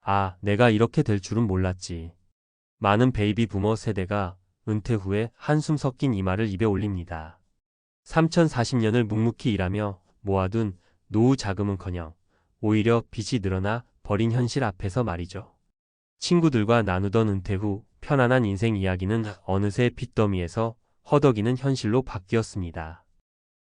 아, 내가 이렇게 될 줄은 몰랐지. 많은 베이비 부머 세대가 은퇴 후에 한숨 섞인 이 말을 입에 올립니다. 3040년을 묵묵히 일하며 모아둔 노후 자금은커녕 오히려 빚이 늘어나 버린 현실 앞에서 말이죠. 친구들과 나누던 은퇴 후 편안한 인생 이야기는 어느새 빚더미에서 허덕이는 현실로 바뀌었습니다.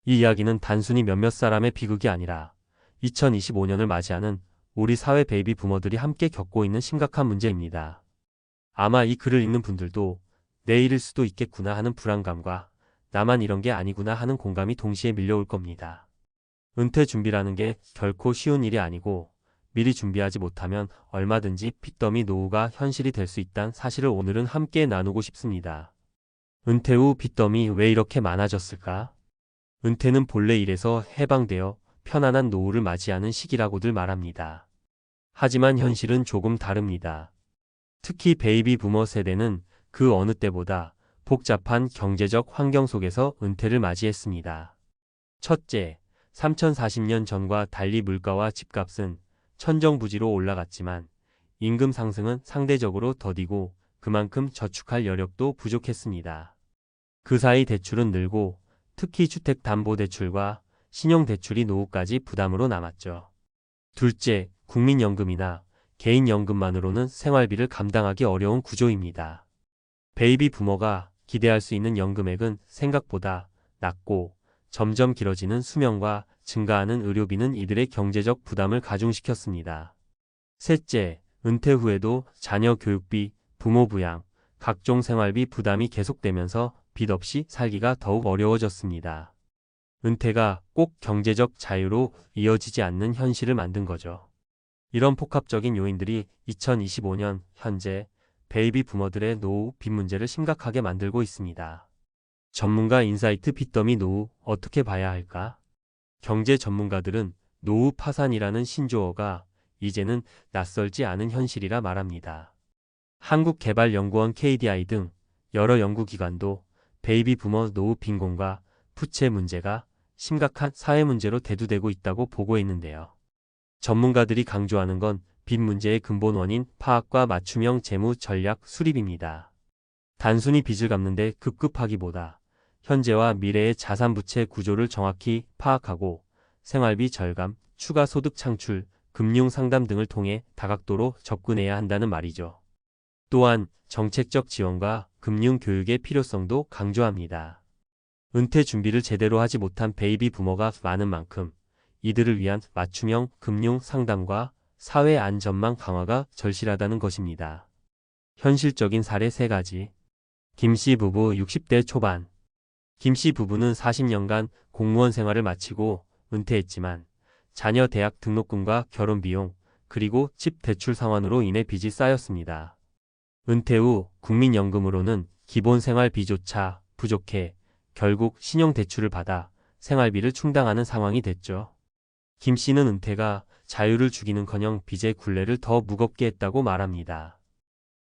이 이야기는 단순히 몇몇 사람의 비극이 아니라 2025년을 맞이하는 우리 사회 베이비 부머들이 함께 겪고 있는 심각한 문제입니다. 아마 이 글을 읽는 분들도 내일일 수도 있겠구나 하는 불안감과 나만 이런 게 아니구나 하는 공감이 동시에 밀려올 겁니다. 은퇴 준비라는 게 결코 쉬운 일이 아니고 미리 준비하지 못하면 얼마든지 빚더미 노후가 현실이 될 수 있다는 사실을 오늘은 함께 나누고 싶습니다. 은퇴 후 빚더미 왜 이렇게 많아졌을까? 은퇴는 본래 일에서 해방되어 편안한 노후를 맞이하는 시기라고들 말합니다. 하지만 현실은 조금 다릅니다. 특히 베이비 부머 세대는 그 어느 때보다 복잡한 경제적 환경 속에서 은퇴를 맞이했습니다. 첫째, 3040년 전과 달리 물가와 집값은 천정부지로 올라갔지만 임금 상승은 상대적으로 더디고 그만큼 저축할 여력도 부족했습니다. 그 사이 대출은 늘고 특히 주택담보대출과 신용대출이 노후까지 부담으로 남았죠. 둘째, 국민연금이나 개인연금만으로는 생활비를 감당하기 어려운 구조입니다. 베이비 부머가 기대할 수 있는 연금액은 생각보다 낮고 점점 길어지는 수명과 증가하는 의료비는 이들의 경제적 부담을 가중시켰습니다. 셋째, 은퇴 후에도 자녀 교육비, 부모 부양, 각종 생활비 부담이 계속되면서 빚 없이 살기가 더욱 어려워졌습니다. 은퇴가 꼭 경제적 자유로 이어지지 않는 현실을 만든 거죠. 이런 복합적인 요인들이 2025년 현재 베이비 부머들의 노후 빚 문제를 심각하게 만들고 있습니다. 전문가 인사이트 빚더미 노후 어떻게 봐야 할까? 경제 전문가들은 노후 파산이라는 신조어가 이제는 낯설지 않은 현실이라 말합니다. 한국개발연구원 KDI 등 여러 연구기관도 베이비 부머 노후 빈곤과 부채 문제가 심각한 사회 문제로 대두되고 있다고 보고했는데요. 전문가들이 강조하는 건 빚 문제의 근본 원인 파악과 맞춤형 재무 전략 수립입니다. 단순히 빚을 갚는데 급급하기보다 현재와 미래의 자산 부채 구조를 정확히 파악하고 생활비 절감, 추가 소득 창출, 금융 상담 등을 통해 다각도로 접근해야 한다는 말이죠. 또한 정책적 지원과 금융 교육의 필요성도 강조합니다. 은퇴 준비를 제대로 하지 못한 베이비 부머가 많은 만큼 이들을 위한 맞춤형 금융 상담과 사회 안전망 강화가 절실하다는 것입니다. 현실적인 사례 3가지. 김씨 부부 60대 초반. 김씨 부부는 40년간 공무원 생활을 마치고 은퇴했지만 자녀 대학 등록금과 결혼 비용, 그리고 집 대출 상환으로 인해 빚이 쌓였습니다. 은퇴 후 국민연금으로는 기본 생활비조차 부족해 결국 신용대출을 받아 생활비를 충당하는 상황이 됐죠. 김 씨는 은퇴가 자유를 주기는커녕 빚의 굴레를 더 무겁게 했다고 말합니다.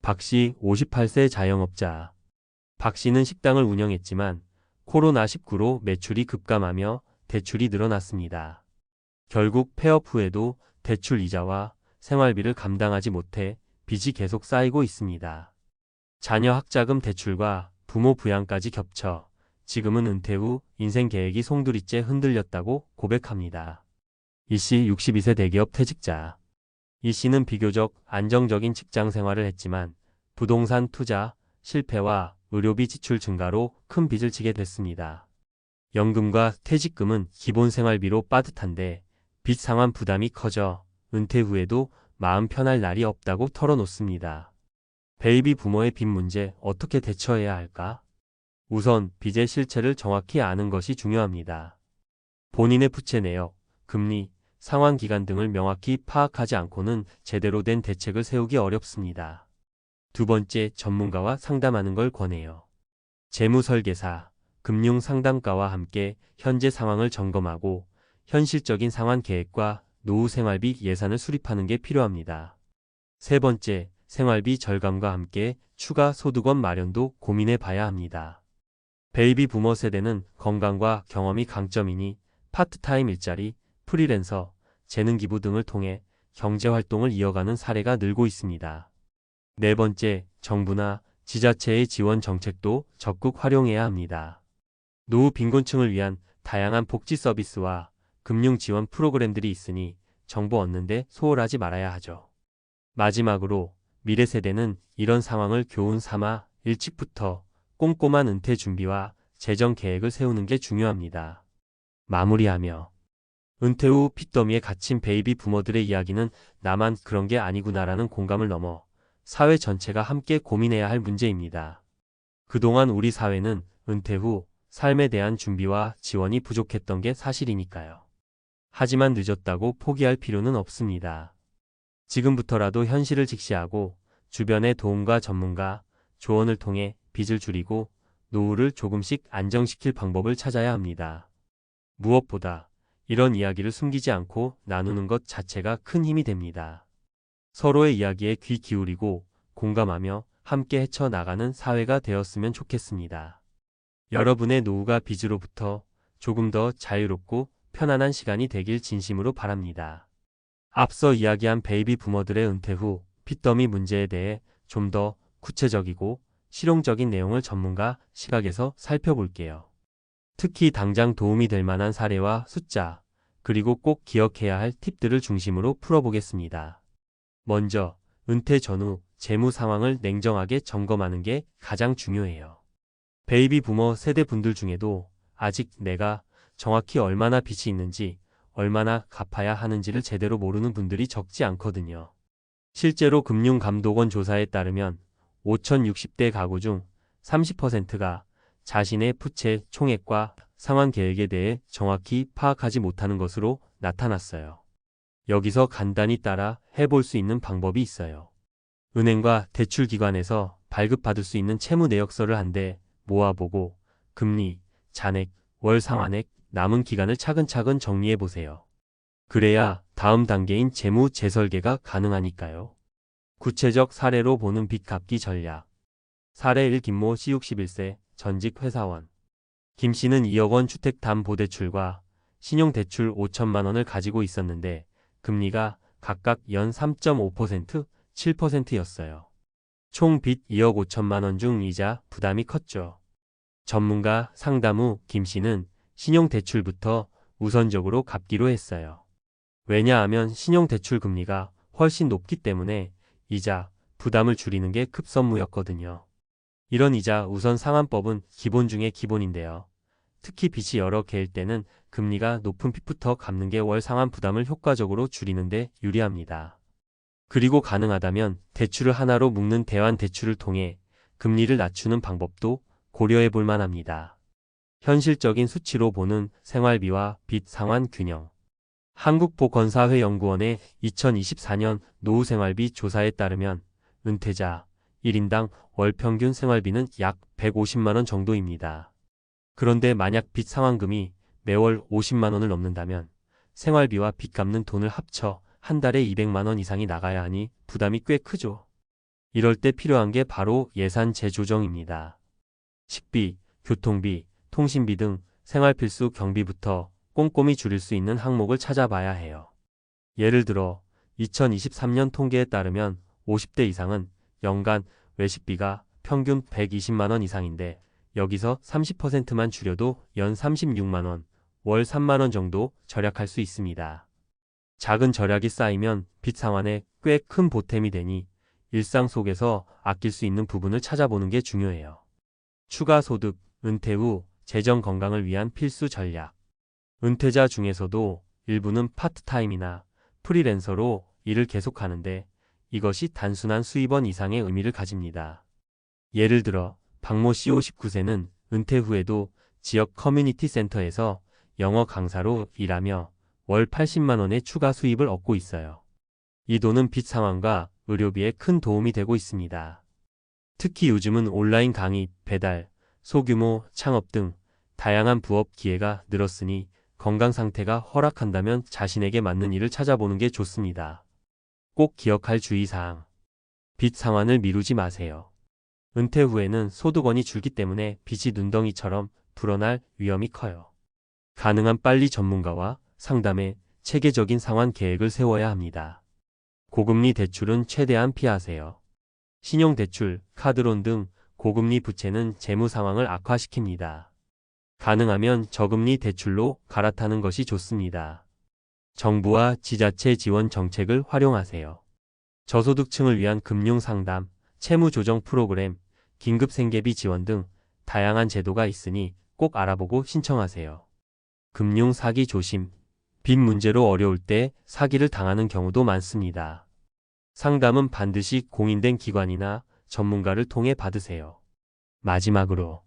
박 씨 58세 자영업자. 박 씨는 식당을 운영했지만 코로나19로 매출이 급감하며 대출이 늘어났습니다. 결국 폐업 후에도 대출 이자와 생활비를 감당하지 못해 빚이 계속 쌓이고 있습니다. 자녀 학자금 대출과 부모 부양까지 겹쳐 지금은 은퇴 후 인생 계획이 송두리째 흔들렸다고 고백합니다. 이 씨 62세 대기업 퇴직자. 이 씨는 비교적 안정적인 직장 생활을 했지만 부동산 투자 실패와 의료비 지출 증가로 큰 빚을 지게 됐습니다. 연금과 퇴직금은 기본 생활비로 빠듯한데 빚 상환 부담이 커져 은퇴 후에도 마음 편할 날이 없다고 털어놓습니다. 베이비 부머의 빚 문제 어떻게 대처해야 할까? 우선 빚의 실체를 정확히 아는 것이 중요합니다. 본인의 부채 내역, 금리, 상환 기간 등을 명확히 파악하지 않고는 제대로 된 대책을 세우기 어렵습니다. 두 번째, 전문가와 상담하는 걸 권해요. 재무설계사, 금융상담가와 함께 현재 상황을 점검하고 현실적인 상환 계획과 노후 생활비 예산을 수립하는 게 필요합니다. 세 번째, 생활비 절감과 함께 추가 소득원 마련도 고민해 봐야 합니다. 베이비 부머 세대는 건강과 경험이 강점이니 파트타임 일자리, 프리랜서, 재능 기부 등을 통해 경제활동을 이어가는 사례가 늘고 있습니다. 네 번째, 정부나 지자체의 지원 정책도 적극 활용해야 합니다. 노후 빈곤층을 위한 다양한 복지 서비스와 금융 지원 프로그램들이 있으니 정보 얻는데 소홀하지 말아야 하죠. 마지막으로 미래 세대는 이런 상황을 교훈 삼아 일찍부터 꼼꼼한 은퇴 준비와 재정 계획을 세우는 게 중요합니다. 마무리하며 은퇴 후 핏더미에 갇힌 베이비 부머들의 이야기는 나만 그런 게 아니구나라는 공감을 넘어 사회 전체가 함께 고민해야 할 문제입니다. 그동안 우리 사회는 은퇴 후 삶에 대한 준비와 지원이 부족했던 게 사실이니까요. 하지만 늦었다고 포기할 필요는 없습니다. 지금부터라도 현실을 직시하고 주변의 도움과 전문가, 조언을 통해 빚을 줄이고 노후를 조금씩 안정시킬 방법을 찾아야 합니다. 무엇보다 이런 이야기를 숨기지 않고 나누는 것 자체가 큰 힘이 됩니다. 서로의 이야기에 귀 기울이고 공감하며 함께 헤쳐나가는 사회가 되었으면 좋겠습니다. 여러분의 노후가 빚으로부터 조금 더 자유롭고 편안한 시간이 되길 진심으로 바랍니다. 앞서 이야기한 베이비 부머들의 은퇴 후 핏더미 문제에 대해 좀 더 구체적이고 실용적인 내용을 전문가 시각에서 살펴볼게요. 특히 당장 도움이 될 만한 사례와 숫자, 그리고 꼭 기억해야 할 팁들을 중심으로 풀어보겠습니다. 먼저, 은퇴 전후 재무 상황을 냉정하게 점검하는 게 가장 중요해요. 베이비 부머 세대 분들 중에도 아직 내가 정확히 얼마나 빚이 있는지, 얼마나 갚아야 하는지를 제대로 모르는 분들이 적지 않거든요. 실제로 금융감독원 조사에 따르면 5,060대 가구 중 30%가 자신의 부채 총액과 상환 계획에 대해 정확히 파악하지 못하는 것으로 나타났어요. 여기서 간단히 따라 해볼 수 있는 방법이 있어요. 은행과 대출기관에서 발급받을 수 있는 채무 내역서를 한 대 모아보고 금리, 잔액, 월 상환액, 남은 기간을 차근차근 정리해보세요. 그래야 다음 단계인 재무 재설계가 가능하니까요. 구체적 사례로 보는 빚 갚기 전략. 사례 1 김모 씨 61세, 전직 회사원. 김 씨는 2억 원 주택담보대출과 신용대출 5천만 원을 가지고 있었는데 금리가 각각 연 3.5%, 7%였어요. 총 빚 2억 5천만 원 중 이자 부담이 컸죠. 전문가 상담 후 김 씨는 신용대출부터 우선적으로 갚기로 했어요. 왜냐하면 신용대출 금리가 훨씬 높기 때문에 이자, 부담을 줄이는 게 급선무였거든요. 이런 이자 우선 상환법은 기본 중에 기본인데요. 특히 빚이 여러 개일 때는 금리가 높은 빚부터 갚는 게 월 상환 부담을 효과적으로 줄이는 데 유리합니다. 그리고 가능하다면 대출을 하나로 묶는 대환 대출을 통해 금리를 낮추는 방법도 고려해 볼 만합니다. 현실적인 수치로 보는 생활비와 빚 상환 균형. 한국보건사회연구원의 2024년 노후생활비 조사에 따르면 은퇴자 1인당 월 평균 생활비는 약 150만 원 정도입니다. 그런데 만약 빚 상환금이 매월 50만 원을 넘는다면 생활비와 빚 갚는 돈을 합쳐 한 달에 200만 원 이상이 나가야 하니 부담이 꽤 크죠. 이럴 때 필요한 게 바로 예산 재조정입니다. 식비, 교통비, 통신비 등 생활필수 경비부터 꼼꼼히 줄일 수 있는 항목을 찾아봐야 해요. 예를 들어 2023년 통계에 따르면 50대 이상은 연간 외식비가 평균 120만 원 이상인데 여기서 30%만 줄여도 연 36만 원, 월 3만 원 정도 절약할 수 있습니다. 작은 절약이 쌓이면 빚 상환에 꽤 큰 보탬이 되니 일상 속에서 아낄 수 있는 부분을 찾아보는 게 중요해요. 추가 소득, 은퇴 후 재정 건강을 위한 필수 전략. 은퇴자 중에서도 일부는 파트타임이나 프리랜서로 일을 계속하는데 이것이 단순한 수입원 이상의 의미를 가집니다. 예를 들어 박모 씨 59세는 은퇴 후에도 지역 커뮤니티 센터에서 영어 강사로 일하며 월 80만 원의 추가 수입을 얻고 있어요. 이 돈은 빚 상환과 의료비에 큰 도움이 되고 있습니다. 특히 요즘은 온라인 강의, 배달, 소규모 창업 등 다양한 부업 기회가 늘었으니 건강 상태가 허락한다면 자신에게 맞는 일을 찾아보는 게 좋습니다. 꼭 기억할 주의사항. 빚 상환을 미루지 마세요. 은퇴 후에는 소득원이 줄기 때문에 빚이 눈덩이처럼 불어날 위험이 커요. 가능한 빨리 전문가와 상담해 체계적인 상환 계획을 세워야 합니다. 고금리 대출은 최대한 피하세요. 신용대출, 카드론 등 고금리 부채는 재무 상황을 악화시킵니다. 가능하면 저금리 대출로 갈아타는 것이 좋습니다. 정부와 지자체 지원 정책을 활용하세요. 저소득층을 위한 금융 상담, 채무 조정 프로그램, 긴급 생계비 지원 등 다양한 제도가 있으니 꼭 알아보고 신청하세요. 금융 사기 조심. 빚 문제로 어려울 때 사기를 당하는 경우도 많습니다. 상담은 반드시 공인된 기관이나 전문가를 통해 받으세요. 마지막으로,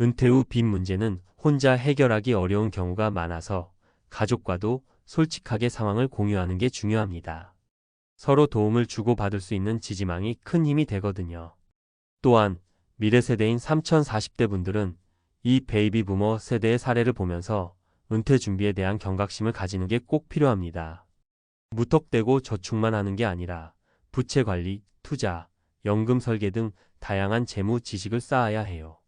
은퇴 후 빚 문제는 혼자 해결하기 어려운 경우가 많아서 가족과도 솔직하게 상황을 공유하는 게 중요합니다. 서로 도움을 주고받을 수 있는 지지망이 큰 힘이 되거든요. 또한 미래 세대인 3040대 분들은 이 베이비 부머 세대의 사례를 보면서 은퇴 준비에 대한 경각심을 가지는 게 꼭 필요합니다. 무턱대고 저축만 하는 게 아니라 부채 관리, 투자, 연금 설계 등 다양한 재무 지식을 쌓아야 해요.